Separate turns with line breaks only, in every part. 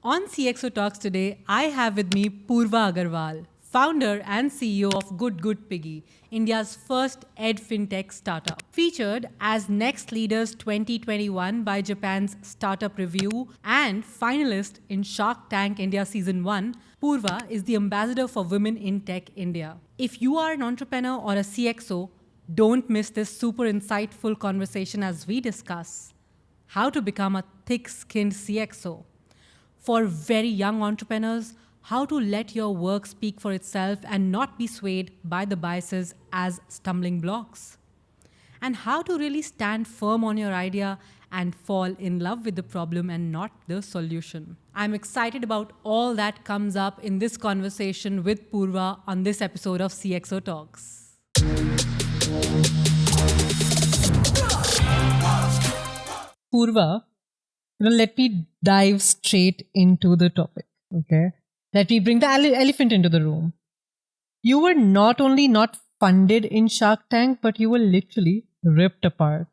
On CXO Talks today, I have with me Purva Aggarwal, founder and CEO of Good Good Piggy, India's first ed fintech startup. Featured as Next Leaders 2021 by Japan's Startup Review and finalist in Shark Tank India Season 1, Purva is the ambassador for Women in Tech India. If you are an entrepreneur or a CXO, don't miss this super insightful conversation as we discuss how to become a thick-skinned CXO. For very young entrepreneurs, how to let your work speak for itself and not be swayed by the biases as stumbling blocks. And how to really stand firm on your idea and fall in love with the problem and not the solution. I'm excited about all that comes up in this conversation with Purva on this episode of CXO Talks. Purva, let me dive straight into the topic, okay? Let me bring the elephant into the room. You were not only not funded in Shark Tank, but you were literally ripped apart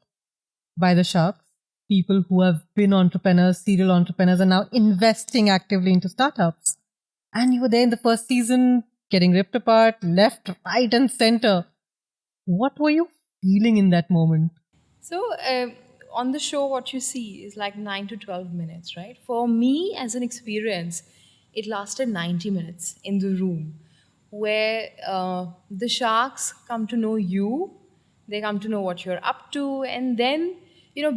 by the sharks, people who have been entrepreneurs, serial entrepreneurs, and now investing actively into startups. And you were there in the first season, getting ripped apart, left, right, and center. What were you feeling in that moment?
So, on the show, what you see is like 9 to 12 minutes, right? For me, as an experience, it lasted 90 minutes in the room where the sharks come to know you, they come to know what you're up to, and then,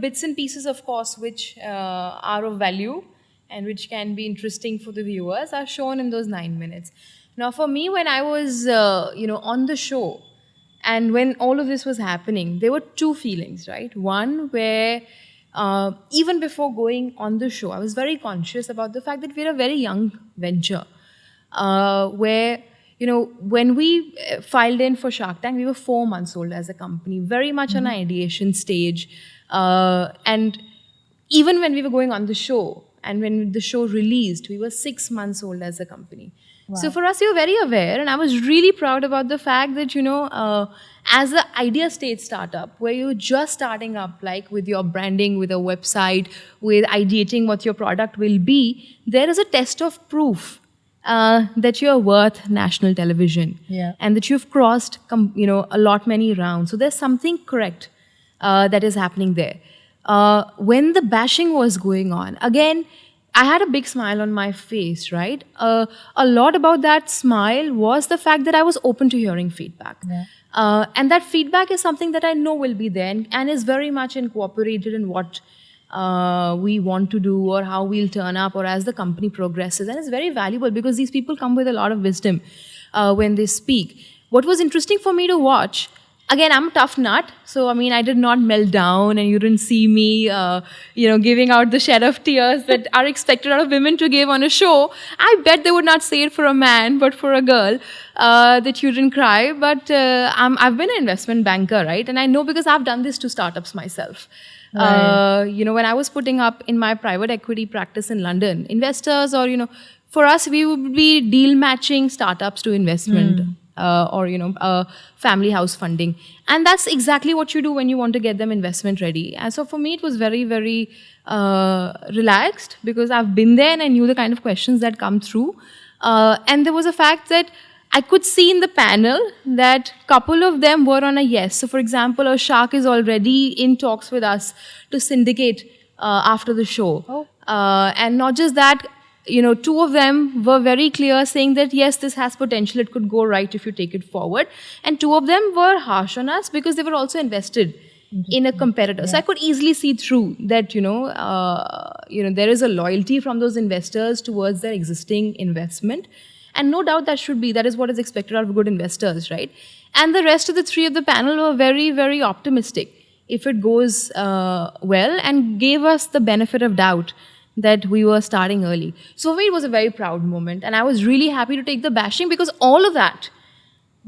bits and pieces, of course, which are of value and which can be interesting for the viewers are shown in those 9 minutes. Now, for me, when I was, on the show, and when all of this was happening, there were two feelings, right? One where even before going on the show, I was very conscious about the fact that we're a very young venture. Where, when we filed in for Shark Tank, we were 4 months old as a company, very much on an ideation stage. And even when we were going on the show and when the show released, we were 6 months old as a company. Wow. So for us, we were very aware, and I was really proud about the fact that, as an idea stage startup, where you're just starting up, like with your branding, with a website, with ideating what your product will be, there is a test of proof that you're worth national television, and that you've crossed, a lot many rounds. So there's something correct that is happening there. When the bashing was going on, again, I had a big smile on my face, right? A lot about that smile was the fact that I was open to hearing feedback. And that feedback is something that I know will be there and is very much incorporated in what we want to do or how we'll turn up or as the company progresses. And it's very valuable because these people come with a lot of wisdom when they speak. What was interesting for me to watch, again, I'm a tough nut, so I did not melt down, and you didn't see me, giving out the shed of tears that are expected out of women to give on a show. I bet they would not say it for a man, but for a girl, that you didn't cry. But I've been an investment banker, right? And I know because I've done this to startups myself. Right. When I was putting up in my private equity practice in London, investors or, for us, we would be deal matching startups to investment. Or family house funding, and that's exactly what you do when you want to get them investment ready. And so for me, it was very, very relaxed because I've been there and I knew the kind of questions that come through. And there was a fact that I could see in the panel that a couple of them were on a yes. So, for example, a shark is already in talks with us to syndicate after the show. Oh. And not just that. 2 of them were very clear saying that, yes, this has potential, it could go right if you take it forward. And 2 of them were harsh on us because they were also invested in a competitor. Yeah. So I could easily see through that, there is a loyalty from those investors towards their existing investment. And no doubt that is what is expected out of good investors, right? And the rest of the 3 of the panel were very, very optimistic if it goes well, and gave us the benefit of doubt that we were starting early. So for me, it was a very proud moment. And I was really happy to take the bashing because all of that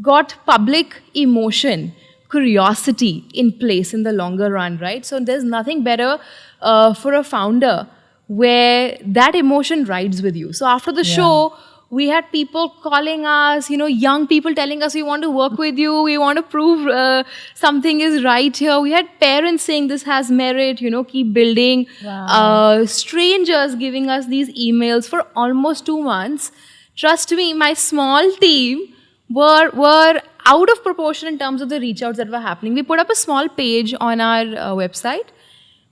got public emotion, curiosity in place in the longer run, right? So there's nothing better for a founder where that emotion rides with you. So after the show, We had people calling us, young people telling us, we want to work with you, we want to prove something is right here. We had parents saying this has merit, keep building.
Wow.
Strangers giving us these emails for almost 2 months. Trust me, my small team were out of proportion in terms of the reach outs that were happening. We put up a small page on our website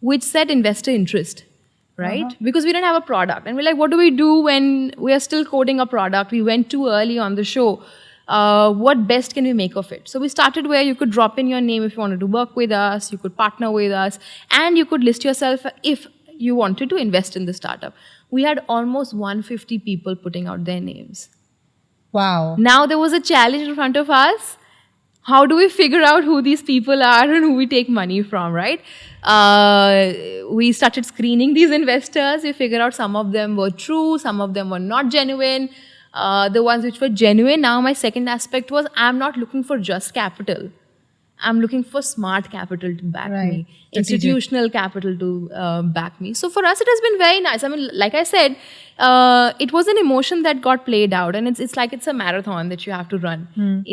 which said investor interest,
Uh-huh.
right? Because we didn't have a product. And we're like, what do we do when we are still coding a product? We went too early on the show. What best can we make of it? So we started where you could drop in your name if you wanted to work with us, you could partner with us, and you could list yourself if you wanted to invest in the startup. We had almost 150 people putting out their names.
Wow.
Now there was a challenge in front of us. How do we figure out who these people are and who we take money from, right? We started screening these investors. We figured out some of them were true, some of them were not genuine. The ones which were genuine, now my second aspect was I'm not looking for just capital. I'm looking for smart capital to back
Right.
me,
Strategic.
institutional capital to back me. So for us, it has been very nice. I mean, like I said, it was an emotion that got played out, and it's like it's a marathon that you have to run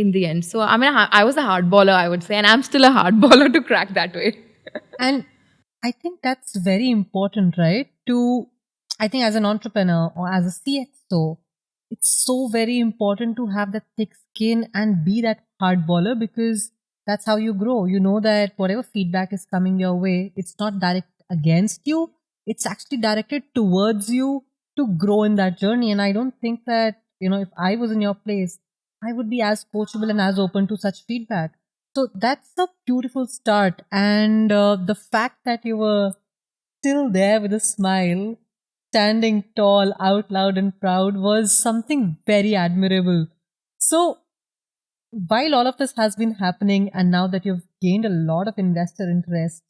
in the end. So I mean, I was a hardballer, I would say, and I'm still a hardballer to crack that way.
And I think that's very important, right? I think as an entrepreneur or as a CXO, it's so very important to have that thick skin and be that hard baller, because that's how you grow. You know that whatever feedback is coming your way, it's not direct against you. It's actually directed towards you to grow in that journey. And I don't think that, if I was in your place, I would be as coachable and as open to such feedback. So that's a beautiful start. And the fact that you were still there with a smile, standing tall, out loud, and proud was something very admirable. So, while all of this has been happening, and now that you've gained a lot of investor interest,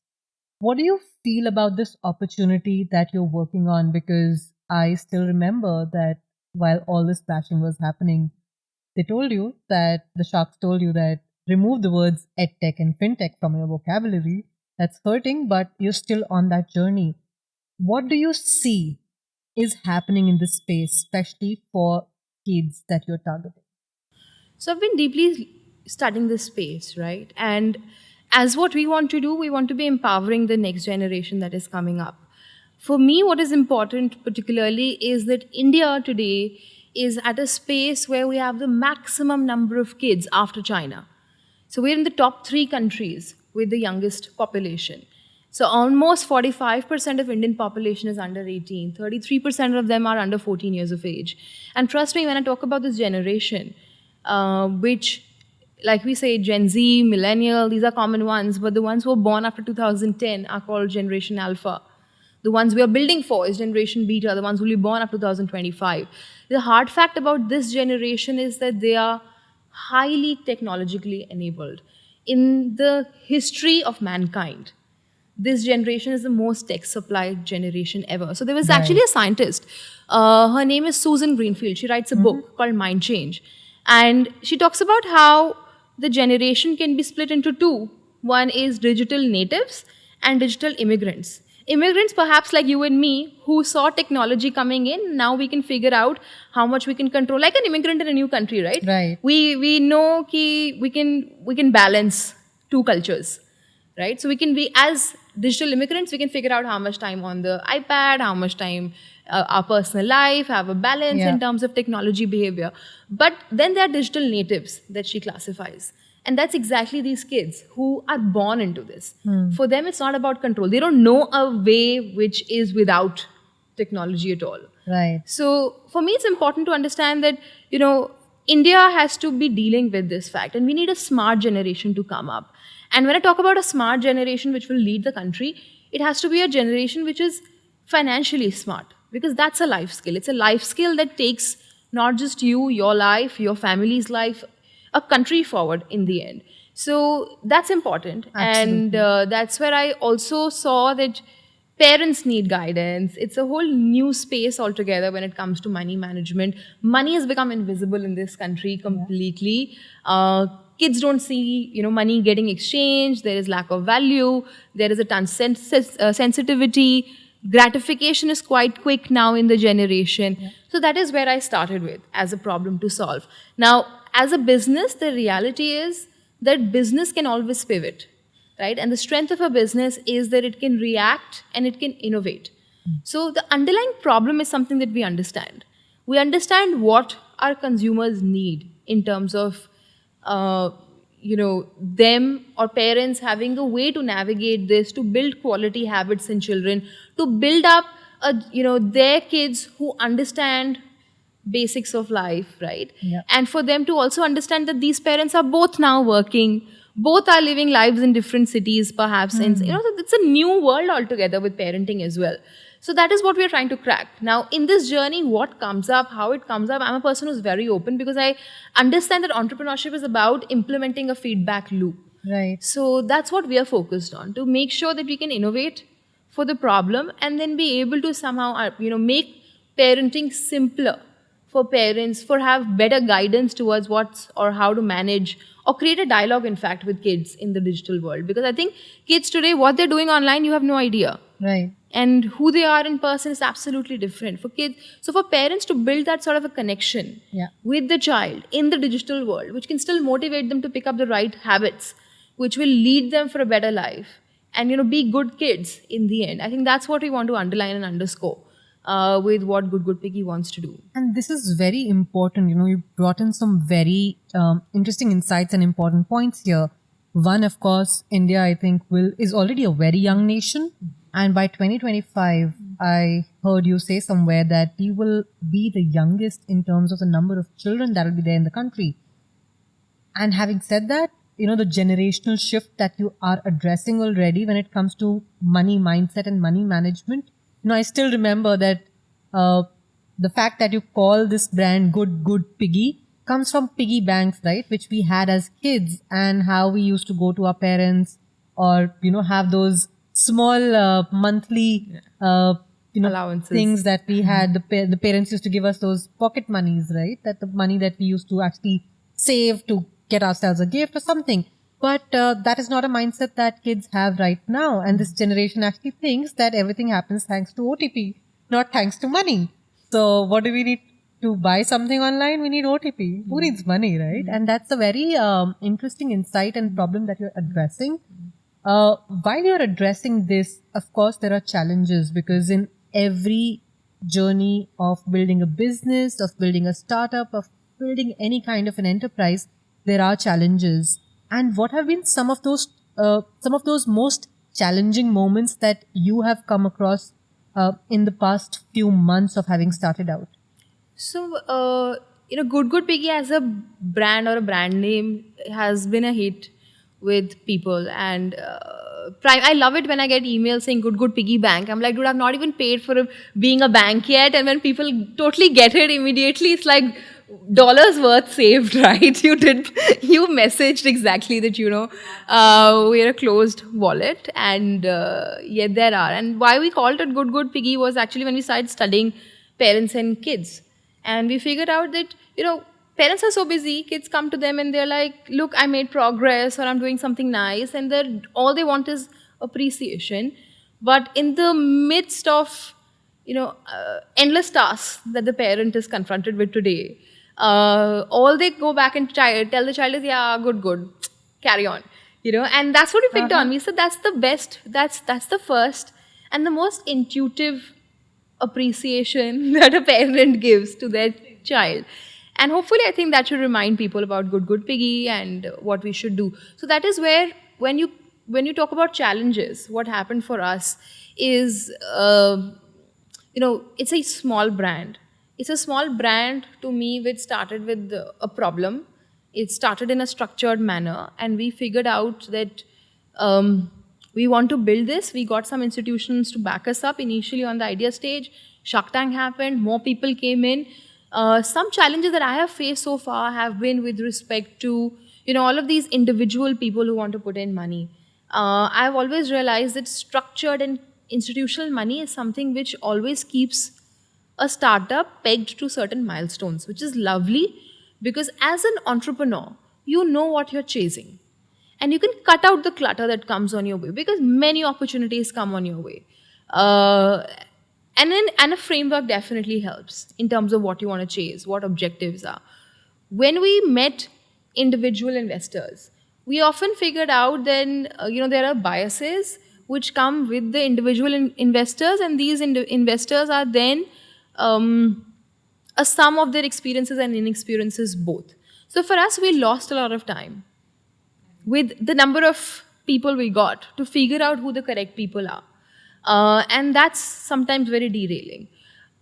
what do you feel about this opportunity that you're working on? Because I still remember that while all this bashing was happening, they told you that the sharks told you that remove the words edtech and fintech from your vocabulary. That's hurting, but you're still on that journey. What do you see is happening in this space, especially for kids that you're targeting?
So I've been deeply studying this space, right? And as what we want to do, we want to be empowering the next generation that is coming up. For me, what is important particularly is that India today is at a space where we have the maximum number of kids after China. So we're in the top 3 countries with the youngest population. So almost 45% of Indian population is under 18. 33% of them are under 14 years of age. And trust me, when I talk about this generation, which, like we say, Gen Z, millennial, these are common ones, but the ones who were born after 2010 are called Generation Alpha. The ones we are building for is Generation Beta, the ones who will be born after 2025. The hard fact about this generation is that they are highly technologically enabled. In the history of mankind, this generation is the most tech supplied generation ever. So there was actually a scientist. Her name is Susan Greenfield. She writes a book called Mind Change. And she talks about how the generation can be split into two. One is digital natives and digital immigrants. Immigrants, perhaps like you and me, who saw technology coming in, now we can figure out how much we can control. Like an immigrant in a new country, right?
Right.
We know ki we can balance two cultures, right? So we can be, as digital immigrants, we can figure out how much time on the iPad, how much time our personal life, have a balance
Yeah.
in terms of technology behavior. But then there are digital natives that she classifies. And that's exactly these kids who are born into this. For them, it's not about control. They don't know a way which is without technology at all.
Right.
So for me, it's important to understand that, India has to be dealing with this fact, and we need a smart generation to come up. And when I talk about a smart generation which will lead the country, it has to be a generation which is financially smart, because that's a life skill. It's a life skill that takes not just you, your life, your family's life, a country forward in the end. So that's important. And
Absolutely.
that's where I also saw that parents need guidance. It's a whole new space altogether when it comes to money management. Money has become invisible in this country completely. Kids don't see, money getting exchanged. There is lack of value. There is a ton sensitivity. gratification is quite quick now in the generation. So that is where I started with as a problem to solve. Now, as a business, the reality is that business can always pivot, right? And the strength of a business is that it can react and it can innovate. So the underlying problem is something that we understand. We understand what our consumers need in terms of uh, them or parents having a way to navigate this, to build quality habits in children, to build up their kids who understand basics of life, right?
Yeah.
And for them to also understand that these parents are both now working, both are living lives in different cities perhaps, and it's a new world altogether with parenting as well. So that is what we are trying to crack. Now, in this journey, what comes up, how it comes up, I'm a person who's very open because I understand that entrepreneurship is about implementing a feedback loop.
Right.
So that's what we are focused on, to make sure that we can innovate for the problem and then be able to somehow, make parenting simpler for parents, for have better guidance towards what's or how to manage or create a dialogue, in fact, with kids in the digital world. Because I think kids today, what they're doing online, you have no idea,
Right.
and who they are in person is absolutely different for kids. So for parents to build that sort of a connection
Yeah.
with the child in the digital world, which can still motivate them to pick up the right habits, which will lead them for a better life, and be good kids in the end. I think that's what we want to underline and underscore with what Good Good Piggy wants to do.
And this is very important. You brought in some very interesting insights and important points here. One, of course, India, I think, is already a very young nation. And by 2025, I heard you say somewhere that we will be the youngest in terms of the number of children that will be there in the country. And having said that, the generational shift that you are addressing already when it comes to money mindset and money management, I still remember that the fact that you call this brand Good Good Piggy comes from piggy banks, right? Which we had as kids, and how we used to go to our parents or, have those small monthly,
Allowances.
things that we had. The parents used to give us those pocket monies, right? That the money that we used to actually save to get ourselves a gift or something. But that is not a mindset that kids have right now. And this generation actually thinks that everything happens thanks to OTP, not thanks to money. So what do we need to buy something online? We need OTP. Who needs money, right? And that's a very interesting insight and problem that you're addressing. While you're addressing this, of course, there are challenges, because in every journey of building a business, of building a startup, of building any kind of an enterprise, there are challenges. And what have been some of those most challenging moments that you have come across in the past few months of having started out?
So, Good Good Piggy as a brand or a brand name has been a hit with people. And I love it when I get emails saying Good Good Piggy Bank. I'm like, dude, I've not even paid for being a bank yet. And when people totally get it immediately, it's like dollars worth saved, right? You messaged exactly that, we're a closed wallet. And yet there are. And why we called it Good Good Piggy was actually when we started studying parents and kids. And we figured out that, parents are so busy, kids come to them and they're like, look, I made progress or I'm doing something nice. And all they want is appreciation. But in the midst of, endless tasks that the parent is confronted with today, all they go back and tell the child is, yeah, good, carry on. And that's what we picked on. We said that's the best, that's the first and the most intuitive appreciation that a parent gives to their child. And hopefully, I think that should remind people about Good Good Piggy and what we should do. So that is where, when you talk about challenges, what happened for us is, it's a small brand. It's a small brand to me, which started with a problem. It started in a structured manner, and we figured out that we want to build this. We got some institutions to back us up initially on the idea stage. SharkTank happened, more people came in. Some challenges that I have faced so far have been with respect to, all of these individual people who want to put in money. I've always realized that structured and institutional money is something which always keeps a startup pegged to certain milestones, which is lovely because as an entrepreneur, you know what you're chasing. And you can cut out the clutter that comes on your way because many opportunities come on your way. uh, and a framework definitely helps in terms of what you want to chase, what objectives are. When we met individual investors, we often figured out then there are biases which come with the individual investors, and these investors are then um, a sum of their experiences and inexperiences both. So for us, we lost a lot of time with the number of people we got to figure out who the correct people are. And that's sometimes very derailing.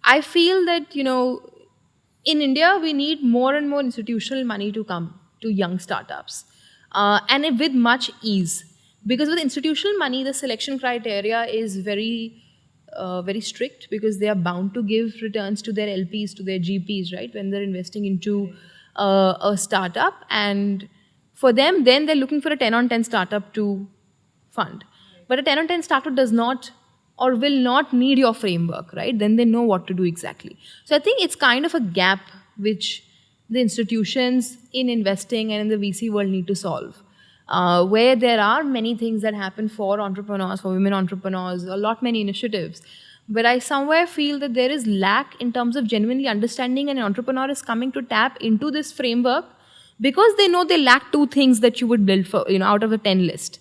I feel that, in India, we need more and more institutional money to come to young startups, with much ease. Because with institutional money, the selection criteria is very strict, because they are bound to give returns to their LPs, to their GPs, right? When they're investing into a startup, and for them, then they're looking for a 10 on 10 startup to fund. But a 10 on 10 startup does not or will not need your framework, right? Then they know what to do exactly. So I think it's kind of a gap which the institutions in investing and in the VC world need to solve. Where there are many things that happen for entrepreneurs, for women entrepreneurs, a lot many initiatives. But I somewhere feel that there is lack in terms of genuinely understanding, and an entrepreneur is coming to tap into this framework because they know they lack two things that you would build for, out of a 10 list.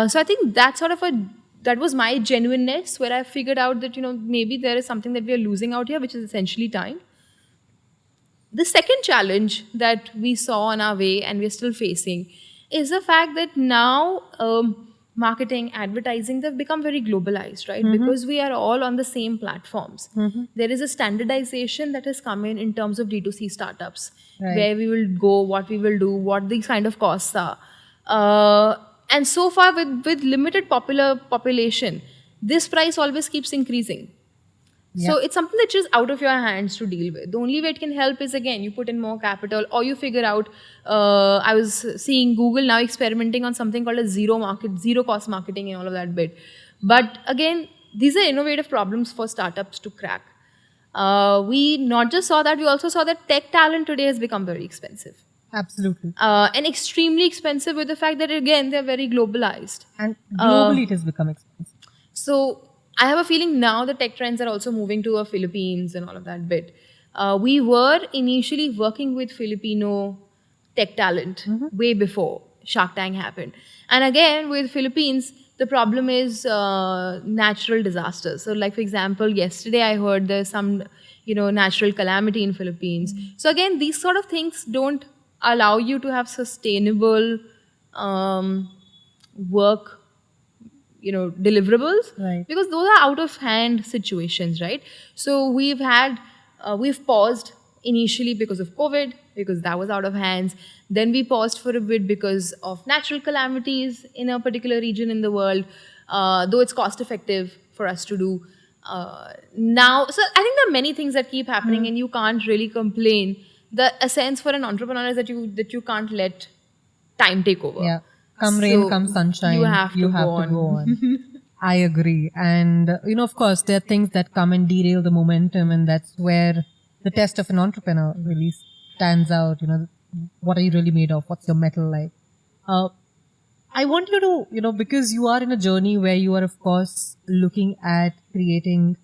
So I think that was my genuineness, where I figured out that maybe there is something that we are losing out here, which is essentially time. The second challenge that we saw on our way and we're still facing is the fact that now marketing, advertising, they've become very globalized, right? Because we are all on the same platforms. There is a standardization that has come in terms of D2C startups,
Right.
where we will go, what we will do, what these kind of costs are. And so far, with limited population, this price always keeps increasing. So
Yeah.
it's something that's just out of your hands to deal with. The only way it can help is, again, you put in more capital, or you figure out. I was seeing Google now experimenting on something called a zero cost marketing and all of that bit. But again, these are innovative problems for startups to crack. We not just saw that, we also saw that tech talent today has become very expensive.
Absolutely.
And extremely expensive, with the fact that, again, they're very globalized.
And globally, it has become expensive.
So I have a feeling now the tech trends are also moving to Philippines and all of that bit. We were initially working with Filipino tech talent way before SharkTank happened. And again, with Philippines, the problem is natural disasters. So, like for example, yesterday I heard there's some, natural calamity in Philippines. So again, these sort of things don't allow you to have sustainable work, deliverables,
Right.
because those are out of hand situations, right? So we've paused initially because of COVID, because that was out of hands. Then we paused for a bit because of natural calamities in a particular region in the world, though it's cost effective for us to do now. So I think there are many things that keep happening, and you can't really complain. The essence for an entrepreneur is that you can't let time take over.
Yeah. Come rain,
So
come sunshine,
you have to go on.
go on. I agree. And, of course, there are things that come and derail the momentum, and that's where the test of an entrepreneur really stands out. What are you really made of? What's your metal like? I want you to, because you are in a journey where you are, of course, looking at creating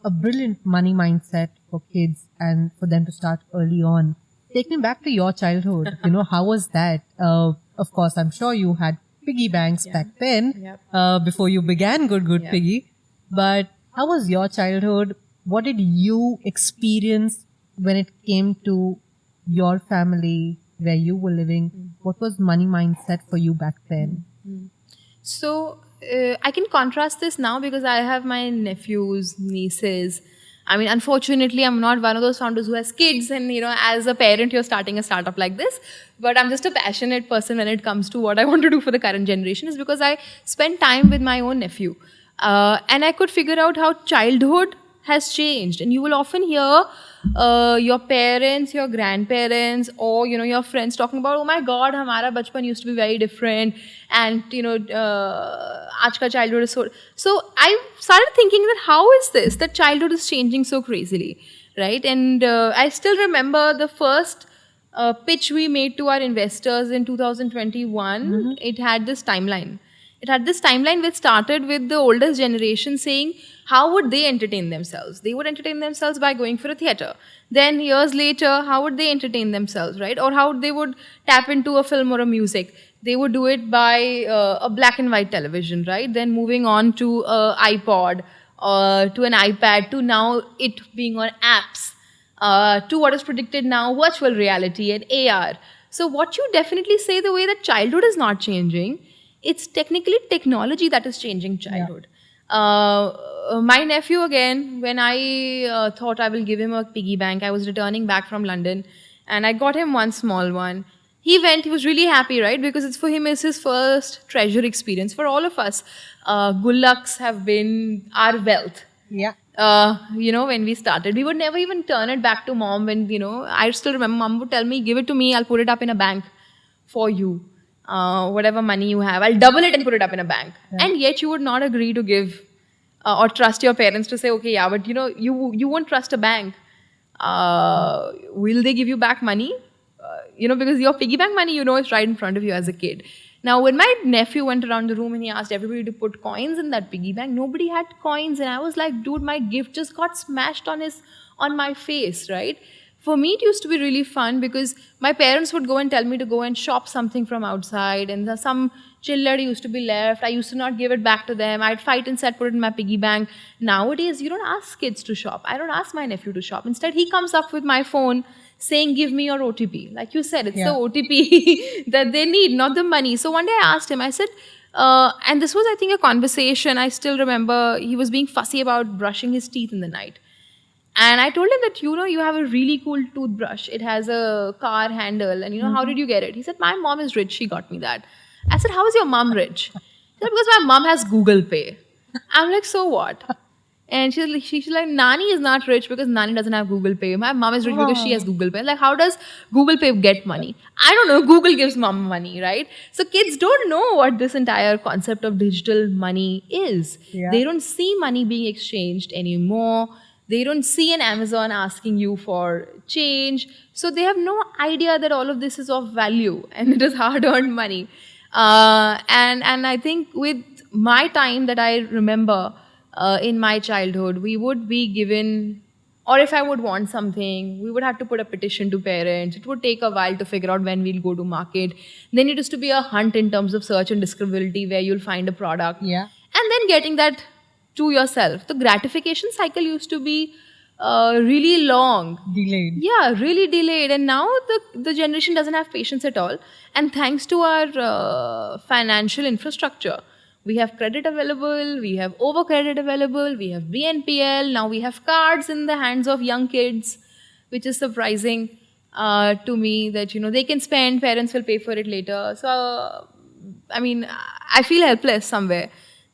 a brilliant money mindset for kids and for them to start early on. Take me back to your childhood. How was that? Of course, I'm sure you had piggy banks back then,
Yep.
before you began Good Good
Yeah.
Piggy. But how was your childhood? What did you experience when it came to your family, where you were living? What was money mindset for you back then?
So I can contrast this now because I have my nephews, nieces. I mean, unfortunately, I'm not one of those founders who has kids, and as a parent, you're starting a startup like this. But I'm just a passionate person when it comes to what I want to do for the current generation, is because I spend time with my own nephew, and I could figure out how childhood has changed. And you will often hear your parents, your grandparents, or your friends talking about, oh my god, hamara bachpan used to be very different, and aaj ka childhood is so I started thinking that how is this that childhood is changing so crazily, right? And I still remember the first pitch we made to our investors in 2021. It had this timeline. It had this timeline which started with the oldest generation saying how would they entertain themselves. They would entertain themselves by going for a theater. Then years later, how would they entertain themselves, right? Or how they would tap into a film or a music. They would do it by a black and white television, right? Then moving on to a iPod, to an iPad, to now it being on apps, to what is predicted now, virtual reality and AR. So, what you definitely say, the way that childhood is not changing, it's technically technology that is changing childhood. My nephew, again, when I thought I will give him a piggy bank, I was returning back from London and I got him one small one. He went, he was really happy, right? Because it's for him, is his first treasure experience. For all of us, Gullaks have been our wealth.
Yeah.
When we started, we would never even turn it back to mom. When, I still remember mom would tell me, give it to me, I'll put it up in a bank for you. Whatever money you have, I'll double it and put it up in a bank.
Yeah.
And yet you would not agree to give or trust your parents to say, okay, yeah, but you won't trust a bank. Will they give you back money? Because your piggy bank money, is right in front of you as a kid. Now, when my nephew went around the room and he asked everybody to put coins in that piggy bank, nobody had coins, and I was like, dude, my gift just got smashed on my face, right? For me, it used to be really fun because my parents would go and tell me to go and shop something from outside, and some chiller used to be left. I used to not give it back to them. I'd fight and said, put it in my piggy bank. Nowadays, you don't ask kids to shop. I don't ask my nephew to shop. Instead, he comes up with my phone saying, give me your OTP. Like you said, it's the OTP that they need, not the money. So one day I asked him, I said, and this was, I think, a conversation. I still remember he was being fussy about brushing his teeth in the night. And I told him that, you have a really cool toothbrush. It has a car handle. And, how did you get it? He said, my mom is rich. She got me that. I said, how is your mom rich? He said, because my mom has Google Pay. I'm like, so what? And she's like, Nani is not rich because Nani doesn't have Google Pay. My mom is rich because she has Google Pay. Like, how does Google Pay get money? I don't know. Google gives mom money, right? So kids don't know what this entire concept of digital money is.
Yeah.
They don't see money being exchanged anymore. They don't see an Amazon asking you for change. So they have no idea that all of this is of value and it is hard-earned money. And I think with my time that I remember in my childhood, we would be given, or if I would want something, we would have to put a petition to parents. It would take a while to figure out when we'll go to market. Then it used to be a hunt in terms of search and discoverability where you'll find a product.
Yeah.
And then getting that to yourself. The gratification cycle used to be really long.
Delayed.
Yeah, really delayed. And now the generation doesn't have patience at all. And thanks to our financial infrastructure, we have credit available, we have over credit available, we have BNPL, now we have cards in the hands of young kids, which is surprising to me that, they can spend, parents will pay for it later. So, I feel helpless somewhere.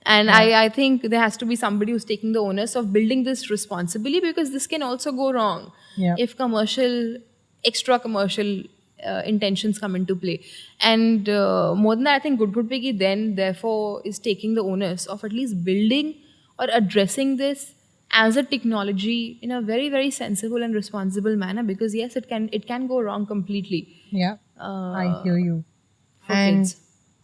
And I think there has to be somebody who's taking the onus of building this responsibly, because this can also go wrong if extra commercial intentions come into play. And more than that, I think Good Good Piggy therefore is taking the onus of at least building or addressing this as a technology in a very, very sensible and responsible manner, because yes, it can go wrong completely.
Yeah. I hear you.
For
And
kids.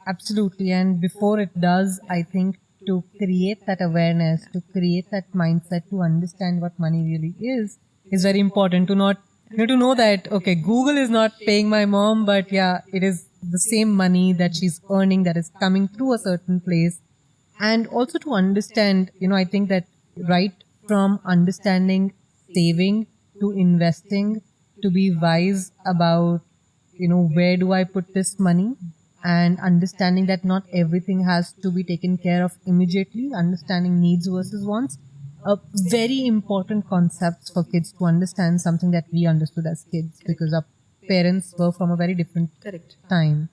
absolutely. And before it does, I think to create that awareness, to create that mindset, to understand what money really is very important. To not, to know that, okay, Google is not paying my mom, but yeah, it is the same money that she's earning that is coming through a certain place. And also to understand, I think that right from understanding saving to investing, to be wise about, where do I put this money? And understanding that not everything has to be taken care of immediately, understanding needs versus wants, very important concepts for kids to understand, something that we understood as kids because our parents were from a very different
Correct.
time.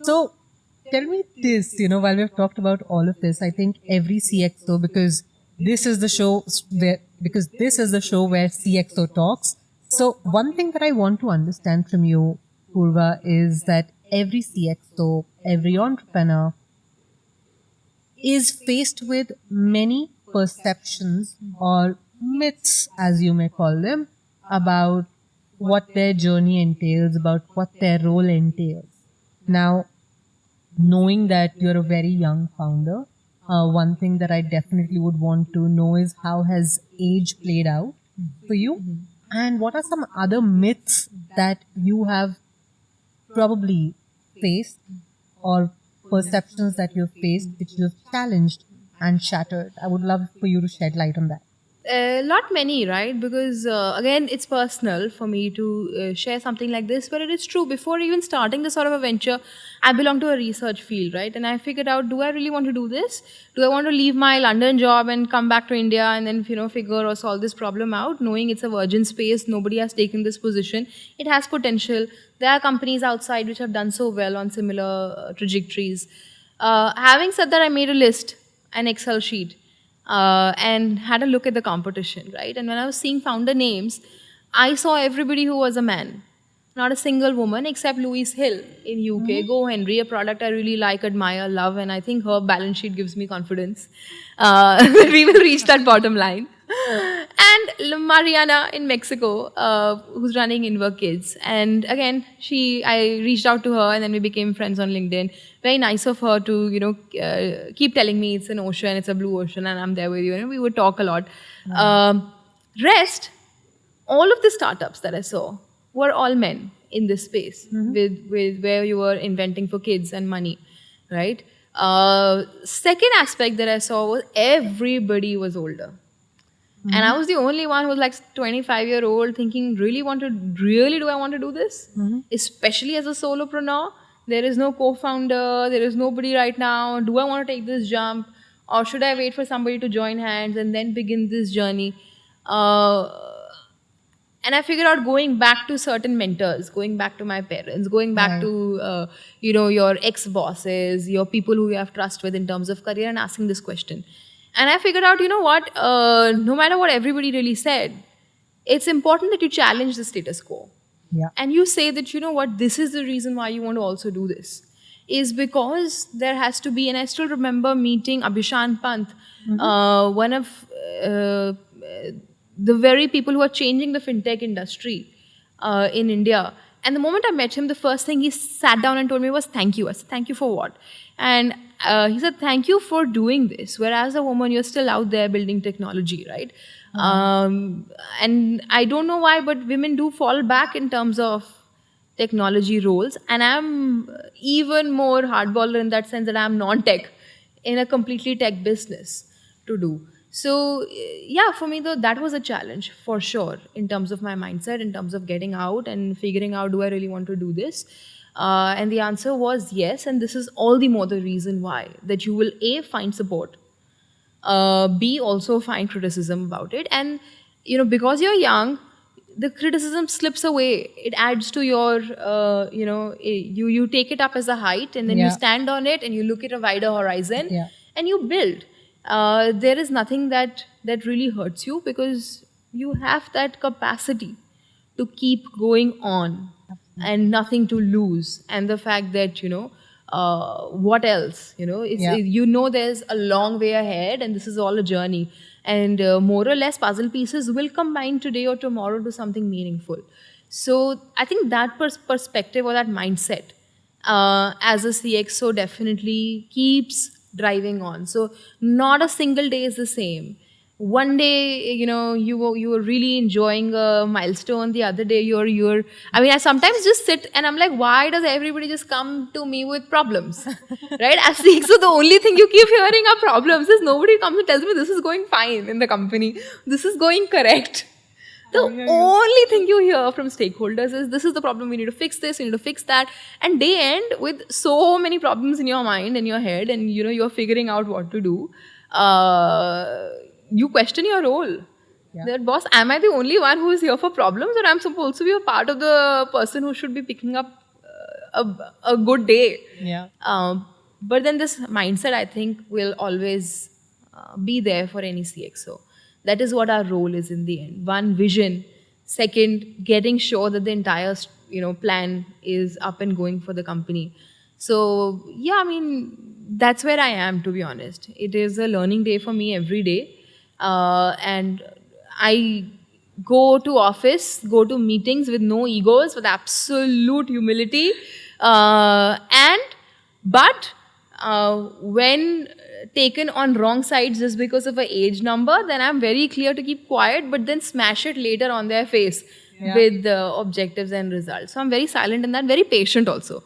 So tell me this, while we've talked about all of this, I think every CXO, because this is the show where CXO talks. So one thing that I want to understand from you, Purva, is that every CXO, every entrepreneur is faced with many perceptions or myths, as you may call them, about what their journey entails, about what their role entails. Now, knowing that you're a very young founder, one thing that I definitely would want to know is how has age played out for you? And what are some other myths that you have probably faced or perceptions that you've faced which you've challenged and shattered? I would love for you to shed light on that.
Not many, right? Because again, it's personal for me to share something like this, but it is true. Before even starting this sort of a venture, I belong to a research field, right? And I figured out, do I really want to do this? Do I want to leave my London job and come back to India and then, figure or solve this problem out, knowing it's a virgin space, nobody has taken this position, it has potential. There are companies outside which have done so well on similar trajectories. Having said that, I made a list, an Excel sheet, and had a look at the competition, right? And when I was seeing founder names, I saw everybody who was a man, not a single woman except Louise Hill in UK. Go Henry, a product I really like, admire, love, and I think her balance sheet gives me confidence that we will reach that bottom line. And Mariana in Mexico, who's running Inver Kids. And again, I reached out to her and then we became friends on LinkedIn. Very nice of her to, keep telling me it's an ocean, it's a blue ocean, and I'm there with you. And we would talk a lot. Rest, all of the startups that I saw were all men in this space, with where you were inventing for kids and money, right? Second aspect that I saw was everybody was older. And I was the only one who was like 25-year-old thinking, really do I want to do this? Especially as a solopreneur. There is no co-founder, there is nobody right now. Do I want to take this jump? Or should I wait for somebody to join hands and then begin this journey? And I figured out going back to certain mentors, going back to my parents, going back to, your ex-bosses, your people who you have trust with in terms of career, and asking this question. And I figured out, no matter what everybody really said, it's important that you challenge the status quo.
Yeah.
And you say that, this is the reason why you want to also do this. Is because there has to be, and I still remember meeting Abhishan Pant, one of the very people who are changing the fintech industry in India. And the moment I met him, the first thing he sat down and told me was, thank you. I said, thank you for what? And he said, thank you for doing this. Whereas a woman, you're still out there building technology, right? And I don't know why, but women do fall back in terms of technology roles. And I'm even more hardballer in that sense that I'm non-tech in a completely tech business to do. So, yeah, for me, though, that was a challenge for sure in terms of my mindset, in terms of getting out and figuring out, do I really want to do this? And the answer was yes. And this is all the more the reason why, that you will A, find support, B, also find criticism about it. And, because you're young, the criticism slips away. It adds to your, you take it up as a height, and then you stand on it and you look at a wider horizon and you build. There is nothing that really hurts you because you have that capacity to keep going on and nothing to lose. And the fact that, what else? There's a long way ahead and this is all a journey. And more or less puzzle pieces will combine today or tomorrow to something meaningful. So I think that perspective or that mindset as a CXO definitely keeps driving on. So not a single day is the same. One day, you were really enjoying a milestone. The other day, I sometimes just sit and I'm like, why does everybody just come to me with problems? Right? As CXO, the only thing you keep hearing are problems. Is nobody comes and tells me this is going fine in the company. This is going correct. The only thing you hear from stakeholders is this is the problem, we need to fix this, we need to fix that. And they end with so many problems in your mind, in your head, and you're figuring out what to do. You question your role. That, boss, am I the only one who is here for problems, or I'm supposed to be a part of the person who should be picking up a good day? But then this mindset, I think, will always be there for any CXO. That is what our role is in the end. One, vision. Second, getting sure that the entire plan is up and going for the company. So yeah, that's where I am, to be honest. It is a learning day for me every day. And I go to office, go to meetings with no egos, with absolute humility, and But when taken on wrong sides just because of a age number, then I'm very clear to keep quiet, but then smash it later on their face with the objectives and results. So I'm very silent in that, very patient also.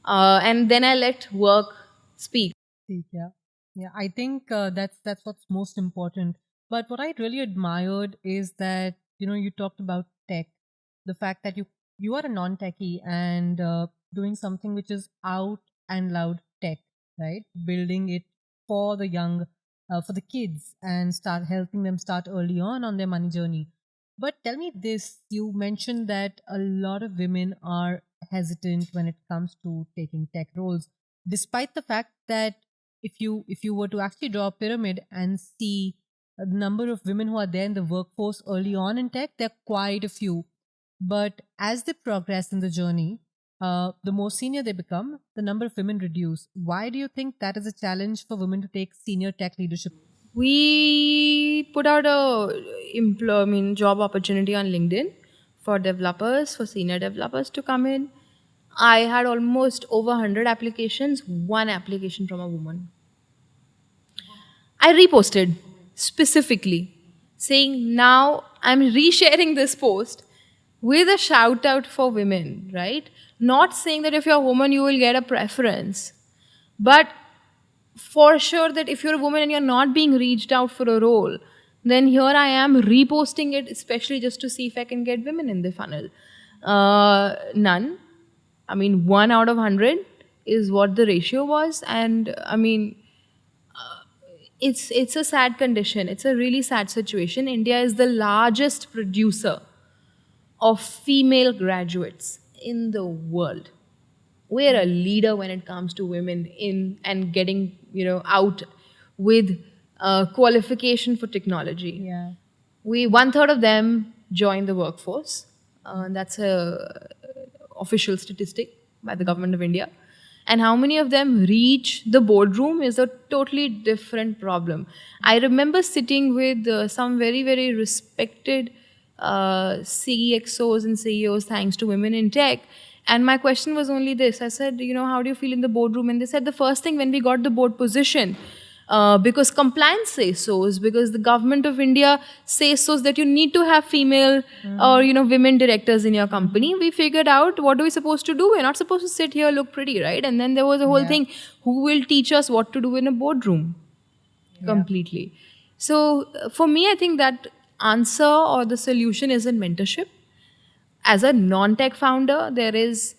And then I let work speak.
Yeah, yeah. I think that's what's most important. But what I really admired is that you talked about tech, the fact that you are a non-techie and doing something which is out and loud tech, right? Building it for the young, for the kids, and start helping them start early on their money journey. But tell me this: you mentioned that a lot of women are hesitant when it comes to taking tech roles, despite the fact that if you were to actually draw a pyramid and see the number of women who are there in the workforce early on in tech, there are quite a few. But as they progress in the journey, the more senior they become, the number of women reduce. Why do you think that is a challenge for women to take senior tech leadership?
We put out job opportunity on LinkedIn for developers, for senior developers to come in. I had almost over 100 applications, one application from a woman. I reposted specifically saying now I'm resharing this post with a shout out for women, right? Not saying that if you're a woman you will get a preference, but for sure that if you're a woman and you're not being reached out for a role, then here I am reposting it, especially just to see if I can get women in the funnel. None. I mean, 1 out of 100 is what the ratio was, and I mean, it's a sad condition. It's a really sad situation. India is the largest producer of female graduates in the world. We're a leader when it comes to women in and getting out with qualification for technology.
Yeah.
We 1/3 of them join the workforce. That's a official statistic by the government of India. And how many of them reach the boardroom is a totally different problem. I remember sitting with some very, very respected CXOs and CEOs, thanks to women in tech. And my question was only this. I said, how do you feel in the boardroom? And they said the first thing when we got the board position, because compliance says so, is because the government of India says so that you need to have female or women directors in your company. We figured out what are we supposed to do. We're not supposed to sit here look pretty, right? And then there was a whole thing: who will teach us what to do in a boardroom? Completely. So for me, I think that answer or the solution is in mentorship. As a non-tech founder, there is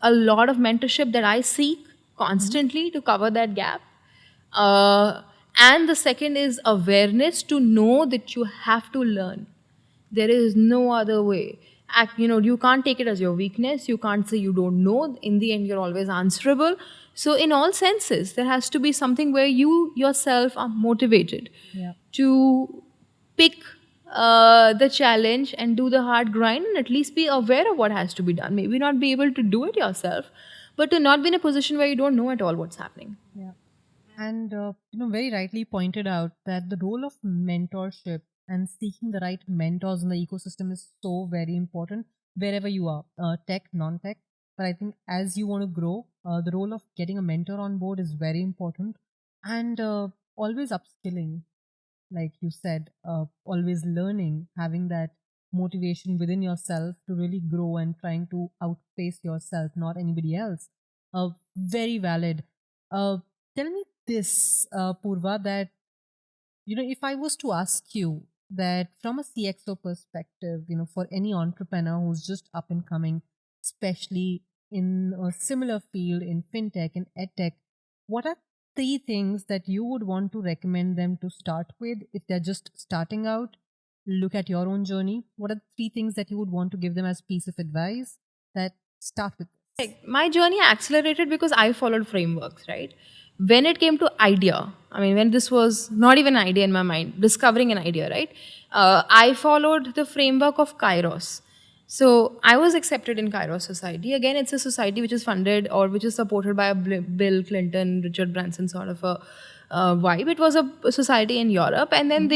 a lot of mentorship that I seek constantly to cover that gap. And the second is awareness, to know that you have to learn. There is no other way. You can't take it as your weakness. You can't say you don't know. In the end, you're always answerable. So in all senses, there has to be something where you yourself are motivated
Yeah.
to pick the challenge and do the hard grind, and at least be aware of what has to be done. Maybe not be able to do it yourself, but to not be in a position where you don't know at all what's happening.
Yeah. And very rightly pointed out that the role of mentorship and seeking the right mentors in the ecosystem is so very important wherever you are, tech, non-tech. But I think as you want to grow, the role of getting a mentor on board is very important, and always upskilling, like you said, always learning, having that motivation within yourself to really grow and trying to outpace yourself, not anybody else. Very valid. Uh, Tell me this, Purva, that if I was to ask you that from a CXO perspective, for any entrepreneur who's just up and coming, especially in a similar field in fintech and edtech, what are 3 things that you would want to recommend them to start with if they're just starting out? Look at your own journey. What are 3 things that you would want to give them as piece of advice that start with this?
My journey accelerated because I followed frameworks, right? When it came to idea, I mean, when this was not even an idea in my mind, discovering an idea, right? I followed the framework of Kairos. So I was accepted in Kairos Society. Again, it's a society which is funded or which is supported by a Bill Clinton, Richard Branson sort of a vibe. It was a society in Europe, and then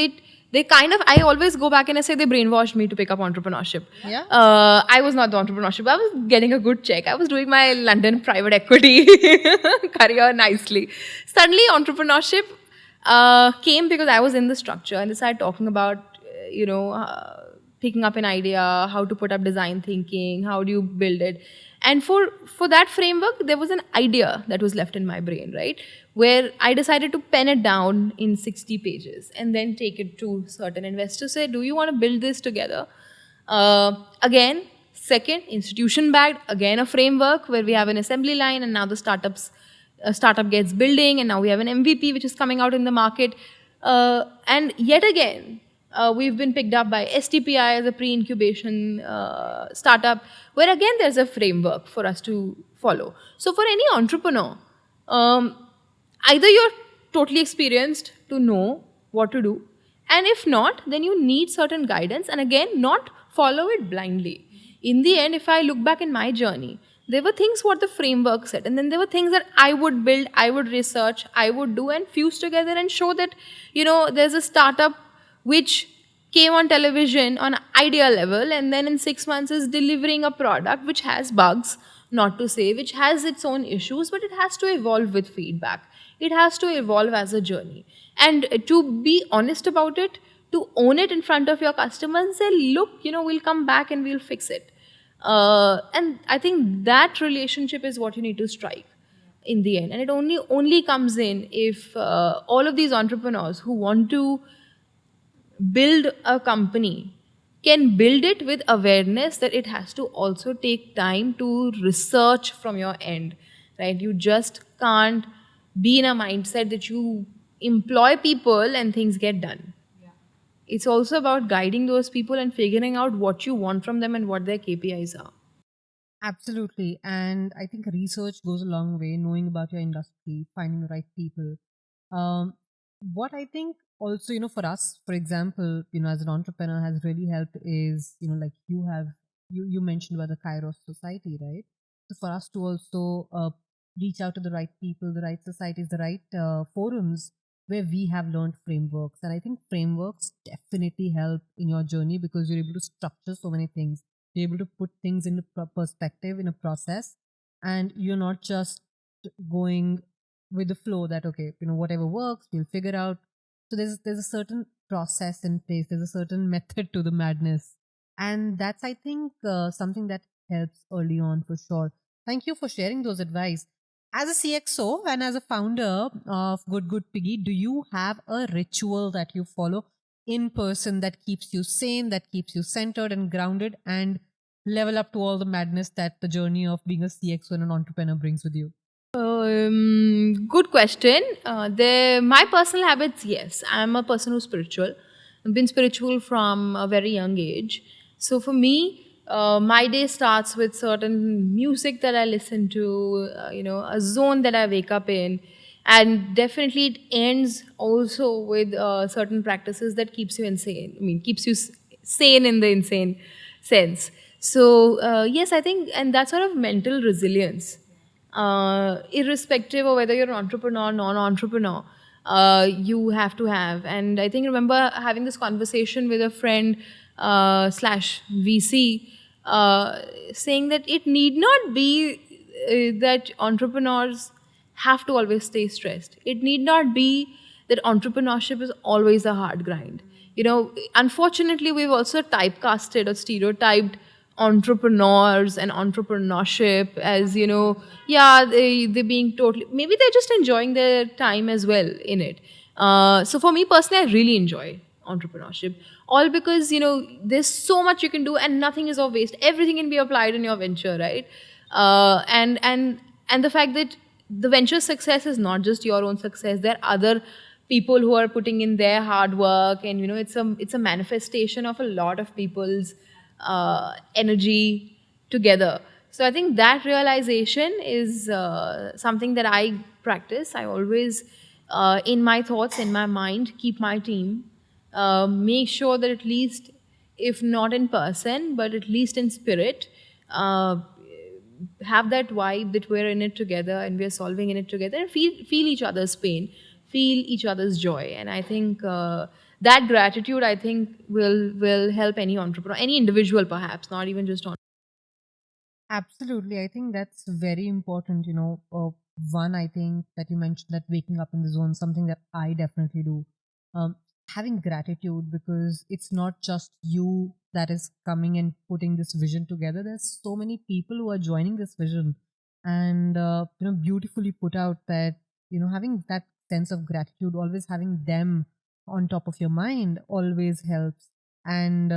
they kind of, I always go back and I say they brainwashed me to pick up entrepreneurship.
Yeah?
I was not the entrepreneurship. I was getting a good check. I was doing my London private equity career nicely. Suddenly, entrepreneurship came because I was in the structure and they started talking about, picking up an idea, how to put up design thinking, how do you build it. And for that framework, there was an idea that was left in my brain, right? Where I decided to pen it down in 60 pages and then take it to certain investors. Say, do you want to build this together? Again, second, institution backed. Again, a framework where we have an assembly line, and now the startup gets building, and now we have an MVP which is coming out in the market. And yet again, we've been picked up by STPI as a pre-incubation startup, where again there's a framework for us to follow. So for any entrepreneur, either you're totally experienced to know what to do, and if not, then you need certain guidance, and again, not follow it blindly. In the end, if I look back in my journey, there were things what the framework said, and then there were things that I would build, I would research, I would do and fuse together and show that, there's a startup which came on television on idea level, and then in 6 months is delivering a product which has bugs, not to say, which has its own issues, but it has to evolve with feedback. It has to evolve as a journey. And to be honest about it, to own it in front of your customers and say, look, we'll come back and we'll fix it. And I think that relationship is what you need to strike in the end. And it only comes in if all of these entrepreneurs who want to build a company can build it with awareness that it has to also take time to research from your end, right? You just can't be in a mindset that you employ people and things get done. It's also about guiding those people and figuring out what you want from them and what their KPIs are.
Absolutely. And I think research goes a long way, knowing about your industry, finding the right people. Um, what I think also, for us, for example, as an entrepreneur has really helped is, like you mentioned about the Kairos Society, right? So for us to also reach out to the right people, the right societies, the right forums where we have learned frameworks. And I think frameworks definitely help in your journey because you're able to structure so many things. You're able to put things into perspective in a process, and you're not just going with the flow that okay, whatever works, we'll figure out. So there's a certain process in place. There's a certain method to the madness, and that's I think something that helps early on for sure. Thank you for sharing those advice. As a CXO and as a founder of Good Good Piggy, do you have a ritual that you follow in person that keeps you sane, that keeps you centered and grounded, and level up to all the madness that the journey of being a CXO and an entrepreneur brings with you?
Good question. My personal habits, yes. I'm a person who's spiritual. I've been spiritual from a very young age. So for me, my day starts with certain music that I listen to, a zone that I wake up in. And definitely it ends also with certain practices that keeps you insane. I mean, keeps you sane in the insane sense. So, yes, I think, and that sort of mental resilience irrespective of whether you're an entrepreneur or non-entrepreneur, you have to have. And I think remember having this conversation with a friend slash VC saying that it need not be that entrepreneurs have to always stay stressed. It need not be that entrepreneurship is always a hard grind. Unfortunately, we've also typecasted or stereotyped entrepreneurs and entrepreneurship as they're being totally, maybe they're just enjoying their time as well in it. So for me personally, I really enjoy entrepreneurship, all because there's so much you can do and nothing is of waste. Everything can be applied in your venture, right? And the fact that the venture success is not just your own success. There are other people who are putting in their hard work, and it's a manifestation of a lot of people's energy together. So I think that realization is something that I practice. I always, in my thoughts, in my mind, keep my team, make sure that at least, if not in person, but at least in spirit, have that vibe that we're in it together and we're solving in it together, and feel each other's pain, feel each other's joy. And I think That gratitude, I think, will help any entrepreneur, any individual, perhaps not even just
Absolutely. I think that's very important. One, I think that you mentioned that waking up in the zone, something that I definitely do. Um, Having gratitude because it's not just you that is coming and putting this vision together. There's so many people who are joining this vision, and beautifully put out that having that sense of gratitude, always having them on top of your mind, always helps, and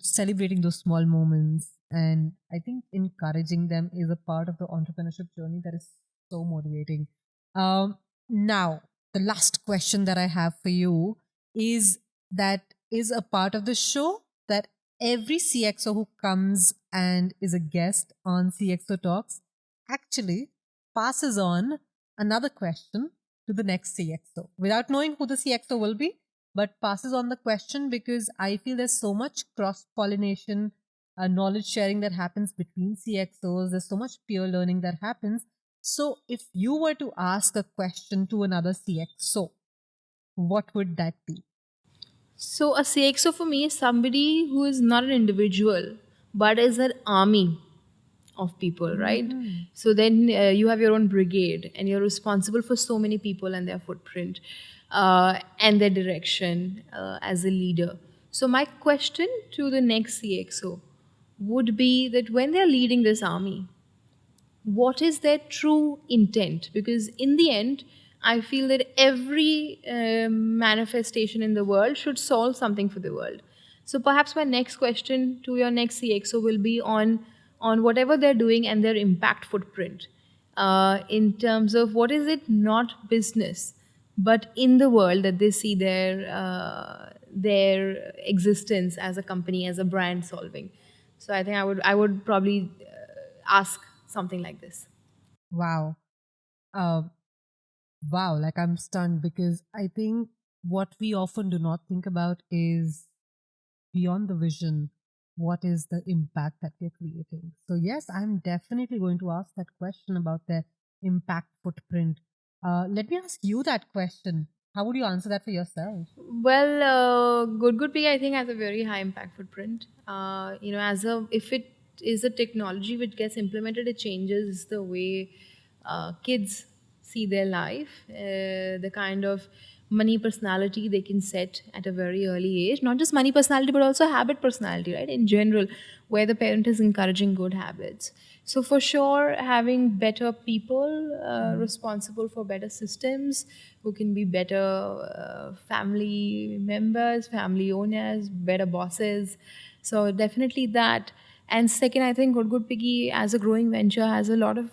celebrating those small moments, and I think encouraging them is a part of the entrepreneurship journey that is so motivating. Now the last question that I have for you is that is a part of the show that every CXO who comes and is a guest on CXO Talks actually passes on another question to the next CXO without knowing who the CXO will be, but passes on the question because I feel there's so much cross pollination, knowledge sharing that happens between CXOs. There's so much peer learning that happens. So, if you were to ask a question to another CXO, what would that be?
So a CXO for me is somebody who is not an individual, but is an army of people, right?
Mhm.
So then you have your own brigade, and you're responsible for so many people and their footprint and their direction as a leader. So my question to the next CXO would be that when they're leading this army, what is their true intent? Because in the end, I feel that every manifestation in the world should solve something for the world. So perhaps my next question to your next CXO will be on whatever they're doing and their impact footprint, in terms of what is it, not business, but in the world that they see their existence as a company, as a brand solving. So I think I would probably ask something like this.
Wow. Uh, wow. Like I'm stunned because I think what we often do not think about is beyond the vision, what is the impact that we're creating? So, yes, I'm definitely going to ask that question about the impact footprint. Let me ask you that question. How would you answer that for yourself?
Well, Good Good Piggy, I think, has a very high impact footprint. As a if it is a technology which gets implemented, it changes the way kids see their life, the kind of money personality they can set at a very early age. Not just money personality, but also habit personality, right? In general, where the parent is encouraging good habits. So for sure, having better people responsible for better systems, who can be better family members, family owners, better bosses. So definitely that. And second, I think Good Good Piggy as a growing venture has a lot of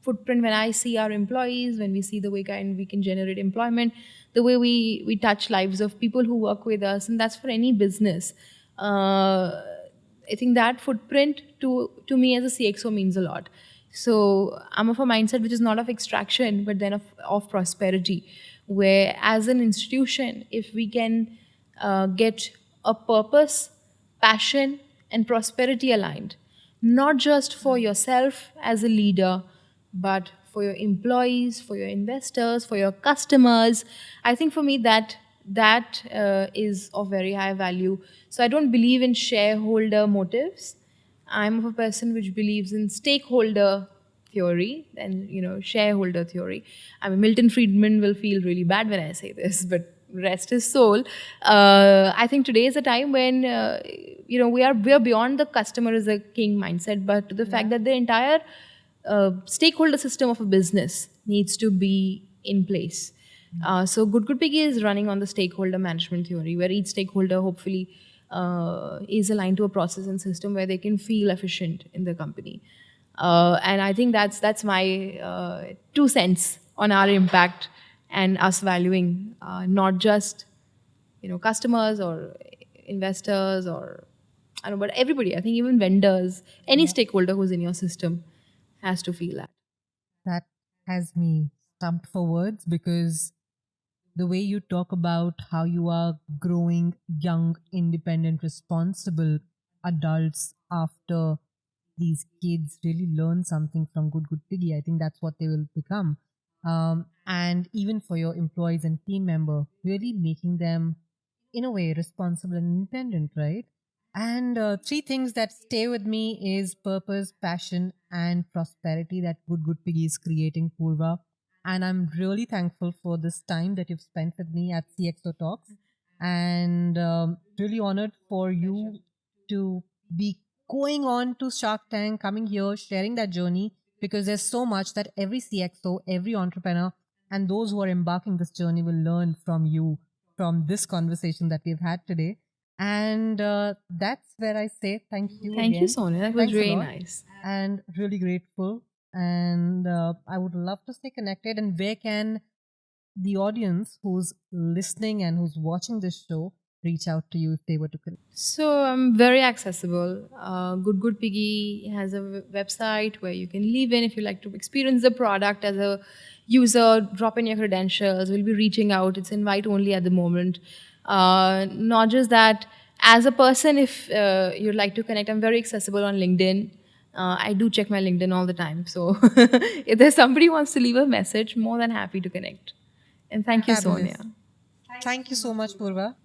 footprint when I see our employees, when we see the way kind we can generate employment, the way we touch lives of people who work with us, and that's for any business. I think that footprint to me as a CXO means a lot. So I'm of a mindset which is not of extraction, but then of prosperity, where as an institution, if we can get a purpose, passion, and prosperity aligned, not just for yourself as a leader, but for your employees, for your investors, for your customers. I think for me that is of very high value. So I don't believe in shareholder motives. I'm of a person which believes in stakeholder theory and shareholder theory. I mean, Milton Friedman will feel really bad when I say this, but rest his soul. I think today is a time when we are beyond the customer is a king mindset, but the fact that the entire stakeholder system of a business needs to be in place. So Good Good Piggy is running on the stakeholder management theory, where each stakeholder hopefully is aligned to a process and system where they can feel efficient in the company. And I think that's my 2 cents on our impact and us valuing not just customers or investors or I don't know, but everybody. I think even vendors, any
Yeah.
stakeholder who's in your system has to feel that.
That has me stumped for words because the way you talk about how you are growing young, independent, responsible adults after these kids really learn something from Good Good Piggy, I think that's what they will become. And even for your employees and team member, really making them in a way, responsible and independent, right? And three things that stay with me is purpose, passion, and prosperity that Good Good Piggy is creating, Purva. And I'm really thankful for this time that you've spent with me at CXO Talks, and really honored for you to be going on to Shark Tank, coming here, sharing that journey, because there's so much that every CXO, every entrepreneur, and those who are embarking this journey will learn from you, from this conversation that we've had today. And that's where I say thank you
Thank you,
again.
Sonia. That was
Thanks a
really
lot,
nice.
and really grateful. And I would love to stay connected. And where can the audience who's listening and who's watching this show reach out to you if they were to connect?
So I'm very accessible. Good Good Piggy has a website where you can leave in if you like to experience the product as a user. Drop in your credentials. We'll be reaching out. It's invite only at the moment. Not just that. As a person, if you'd like to connect, I'm very accessible on LinkedIn. I do check my LinkedIn all the time. So if there's somebody who wants to leave a message, more than happy to connect. And thank you,
Fabulous.
Sonia.
Thank you so much, Purva.